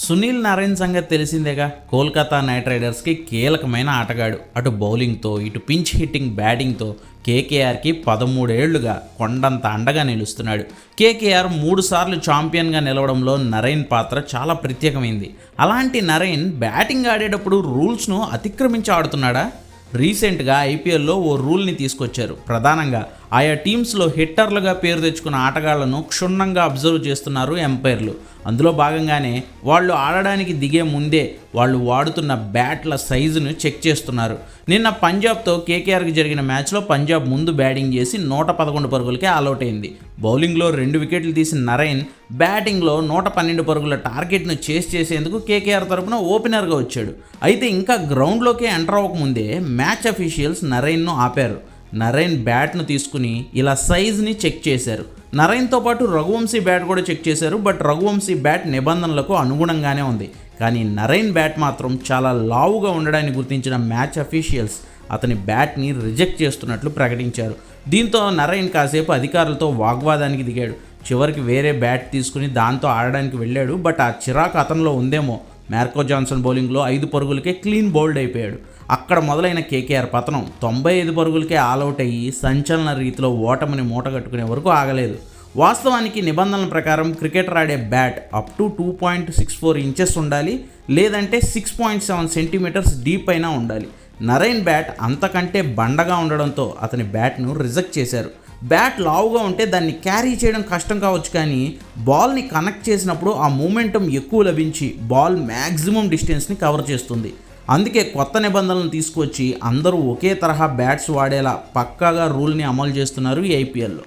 సునీల్ నారాయణ్ సంగతి తెలిసిందేగా. కోల్కతా నైట్ రైడర్స్కి కీలకమైన ఆటగాడు. అటు బౌలింగ్తో ఇటు పించ్ హిట్టింగ్ బ్యాటింగ్తో కేకేఆర్కి 13 ఏళ్లుగా కొండంత అండగా నిలుస్తున్నాడు. కేకేఆర్ 3 సార్లు ఛాంపియన్గా నిలవడంలో నరైన్ పాత్ర చాలా ప్రత్యేకమైంది. అలాంటి నరైన్ బ్యాటింగ్ ఆడేటప్పుడు రూల్స్ను అతిక్రమించి ఆడుతున్నాడా? రీసెంట్గా ఐపీఎల్లో ఓ రూల్ని తీసుకొచ్చారు. ప్రధానంగా ఆయా టీమ్స్లో హిట్టర్లుగా పేరు తెచ్చుకున్న ఆటగాళ్లను క్షుణ్ణంగా అబ్జర్వ్ చేస్తున్నారు ఎంపైర్లు. అందులో భాగంగానే వాళ్ళు ఆడడానికి దిగే ముందే వాళ్ళు వాడుతున్న బ్యాట్ల సైజును చెక్ చేస్తున్నారు. నిన్న పంజాబ్తో కేకేఆర్కి జరిగిన మ్యాచ్లో పంజాబ్ ముందు బ్యాటింగ్ చేసి 111 పరుగులకే ఆల్అవుట్ అయింది. బౌలింగ్లో 2 వికెట్లు తీసిన నరైన్ బ్యాటింగ్లో 112 పరుగుల టార్గెట్ను చేసేందుకు కేకేఆర్ తరపున ఓపెనర్గా వచ్చాడు. అయితే ఇంకా గ్రౌండ్లోకి ఎంటర్ అవ్వకముందే మ్యాచ్ అఫీషియల్స్ నరైన్ను ఆపారు. నరైన్ బ్యాట్ను తీసుకుని ఇలా సైజ్ని చెక్ చేశారు. నరైన్తో పాటు రఘువంశీ బ్యాట్ కూడా చెక్ చేశారు. బట్ రఘువంశీ బ్యాట్ నిబంధనలకు అనుగుణంగానే ఉంది. కానీ నరైన్ బ్యాట్ మాత్రం చాలా లావుగా ఉండడాన్ని గుర్తించిన మ్యాచ్ అఫీషియల్స్ అతని బ్యాట్ని రిజెక్ట్ చేస్తున్నట్లు ప్రకటించారు. దీంతో నరైన్ కాసేపు అధికారులతో వాగ్వాదానికి దిగాడు. చివరికి వేరే బ్యాట్ తీసుకుని దాంతో ఆడడానికి వెళ్ళాడు. బట్ ఆ చిరాకు అతనిలో ఉందేమో. మార్కో జాన్సన్ బౌలింగ్లో 5 పరుగులకే క్లీన్ బౌల్డ్ అయిపోయాడు. అక్కడ మొదలైన కేకేఆర్ పతనం 95 పరుగులకే ఆల్అవుట్ అయ్యి సంచలన రీతిలో ఓటమిని మూటగట్టుకునే వరకు ఆగలేదు. వాస్తవానికి నిబంధనల ప్రకారం క్రికెటర్ ఆడే బ్యాట్ అప్ టు 2.64 ఇంచెస్ ఉండాలి, లేదంటే 6.7 సెంటీమీటర్స్ డీప్ అయినా ఉండాలి. నరైన్ బ్యాట్ అంతకంటే బండగా ఉండడంతో అతని బ్యాట్ను రిజెక్ట్ చేశారు. బ్యాట్ లావుగా ఉంటే దాన్ని క్యారీ చేయడం కష్టం కావచ్చు, కానీ బాల్ని కనెక్ట్ చేసినప్పుడు ఆ మూమెంటం ఎక్కువ లభించి బాల్ మ్యాక్సిమం డిస్టెన్స్ని కవర్ చేస్తుంది. అందుకే కొత్త నిబంధనలను తీసుకొచ్చి అందరూ ఒకే తరహా బ్యాట్స్ వాడేలా పక్కాగా రూల్ని అమలు చేస్తున్నారు ఈ ఐపీఎల్లో.